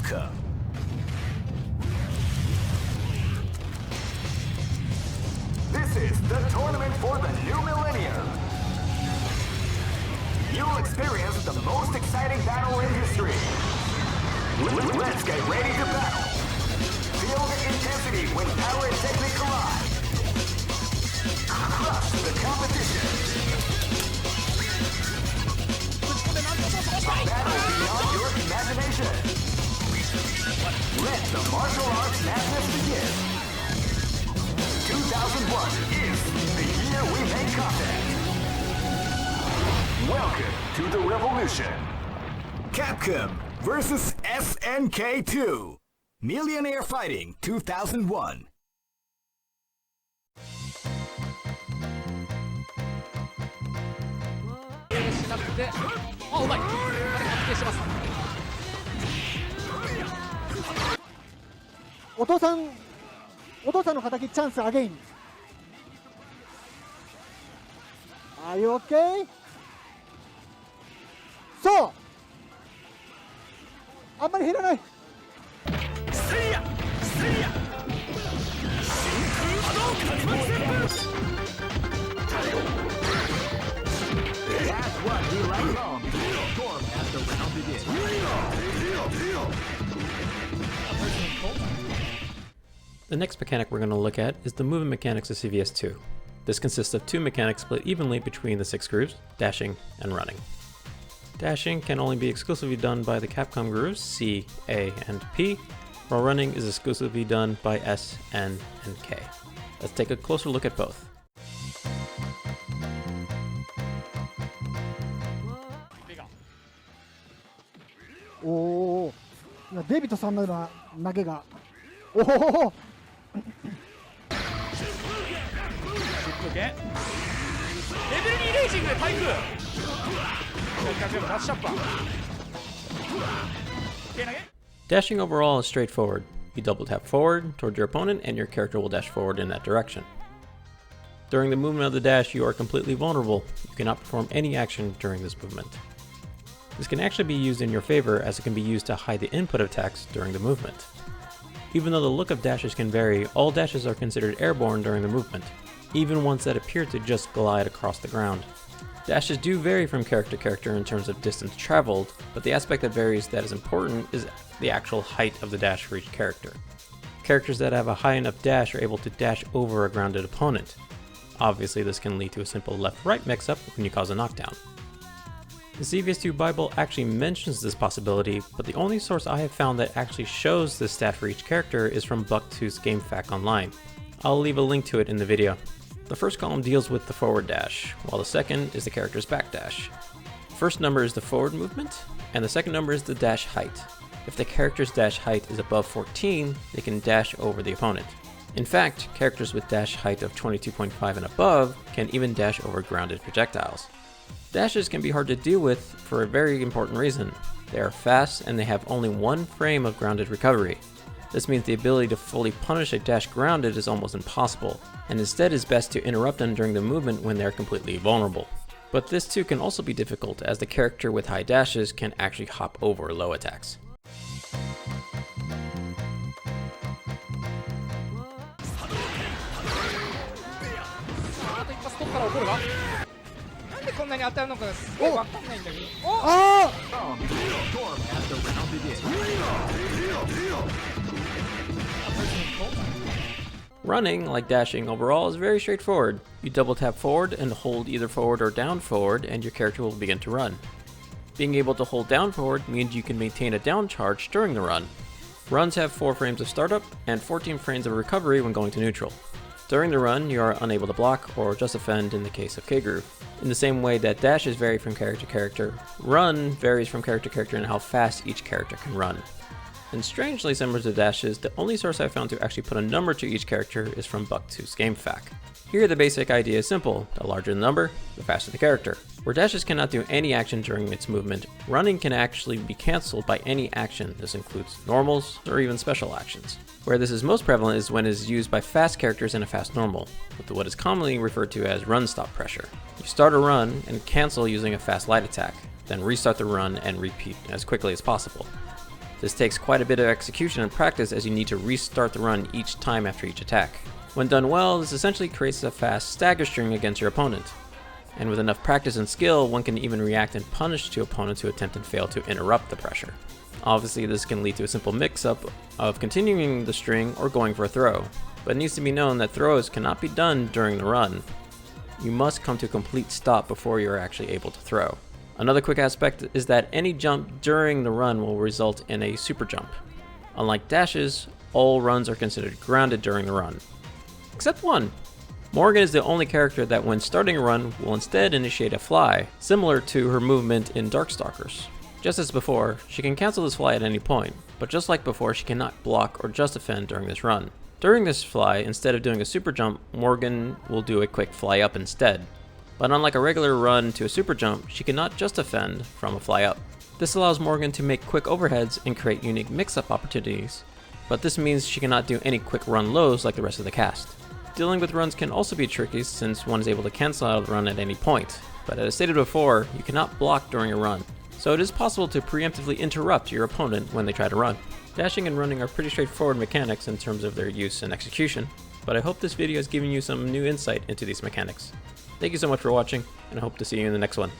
Capcom. This is the tournament for the new millennium. You'll experience the most exciting battle in history. Let's get ready to battle. Feel the intensity when power and technique collide. Crush the competition. A battle beyond your imagination. Let the martial arts madness begin. 2001 is the year we make contact. Welcome to the revolution. Capcom versus SNK 2. Millionaire Fighting 2001. しなくて、あ、うまい。あれ確定してます。お父さんの敵チャンスアゲイン。Are you okay? そう。あんまり減らない。せいや。真空波動開幕旋風。That's what we like on. Storm as the round begins. The next mechanic we're going to look at is the movement mechanics of CVS2. This consists of two mechanics split evenly between the 6 grooves, dashing and running. Dashing can only be exclusively done by the Capcom grooves C, A, and P, while running is exclusively done by S, N, and K. Let's take a closer look at both. おお。いやデビッドさんのような投げが。おお。レベル2レイジングで台風。ダッシュアッパー。Dashing overall is straightforward. You double tap forward toward your opponent and your character will dash forward in that direction. During the movement of the dash, you are completely vulnerable. You cannot perform any action during this movement. This can actually be used in your favor as it can be used to hide the input of attacks during the movement. Even though the look of dashes can vary, all dashes are considered airborne during the movement, even ones that appear to just glide across the ground. Dashes do vary from character to character in terms of distance traveled, but the aspect that varies that is important is the actual height of the dash for each character. Characters that have a high enough dash are able to dash over a grounded opponent. Obviously, this can lead to a simple left-right mix-up when you cause a knockdown. The CVS2 Bible actually mentions this possibility, but the only source I have found that actually shows this stat for each character is from Buck2's GameFAQ Online. I'll leave a link to it in the video. The first column deals with the forward dash, while the second is the character's back dash. The first number is the forward movement, and the second number is the dash height. If the character's dash height is above 14, they can dash over the opponent. In fact, characters with dash height of 22.5 and above can even dash over grounded projectiles. Dashes can be hard to deal with for a very important reason. They are fast and they have only one frame of grounded recovery. This means the ability to fully punish a dash grounded is almost impossible, and instead is best to interrupt them during the movement when they are completely vulnerable. But this too can also be difficult as the character with high dashes can actually hop over low attacks. Running, like dashing overall, is very straightforward. You double tap forward and hold either forward or down forward and your character will begin to run. Being able to hold down forward means you can maintain a down charge during the run. Runs have 4 frames of startup and 14 frames of recovery when going to neutral. During the run, you are unable to block or just defend in the case of K-Groove. In the same way that dashes vary from character to character, run varies from character to character in how fast each character can run. And strangely similar to dashes, the only source I found to actually put a number to each character is from Buck2's GameFAQ. Here the basic idea is simple: the larger the number, the faster the character. Where dashes cannot do any action during its movement, running can actually be cancelled by any action. This includes normals or even special actions. Where this is most prevalent is when it is used by fast characters in a fast normal, with what is commonly referred to as run stop pressure. You start a run and cancel using a fast light attack, then restart the run and repeat as quickly as possible. This takes quite a bit of execution and practice as you need to restart the run each time after each attack. When done well, this essentially creates a fast stagger string against your opponent. And with enough practice and skill, one can even react and punish two opponents who attempt and fail to interrupt the pressure. Obviously, this can lead to a simple mix-up of continuing the string or going for a throw, but it needs to be known that throws cannot be done during the run. You must come to a complete stop before you are actually able to throw. Another quick aspect is that any jump during the run will result in a super jump. Unlike dashes, all runs are considered grounded during the run. Except one. Morgan is the only character that when starting a run will instead initiate a fly, similar to her movement in Darkstalkers. Just as before, she can cancel this fly at any point, but just like before, she cannot block or just defend during this run. During this fly, instead of doing a super jump, Morgan will do a quick fly up instead. But unlike a regular run to a super jump, she cannot just defend from a fly up. This allows Morgan to make quick overheads and create unique mix-up opportunities, but this means she cannot do any quick run lows like the rest of the cast. Dealing with runs can also be tricky since one is able to cancel out of the run at any point, but as stated before, you cannot block during a run, so it is possible to preemptively interrupt your opponent when they try to run. Dashing and running are pretty straightforward mechanics in terms of their use and execution, but I hope this video has given you some new insight into these mechanics. Thank you so much for watching, and I hope to see you in the next one.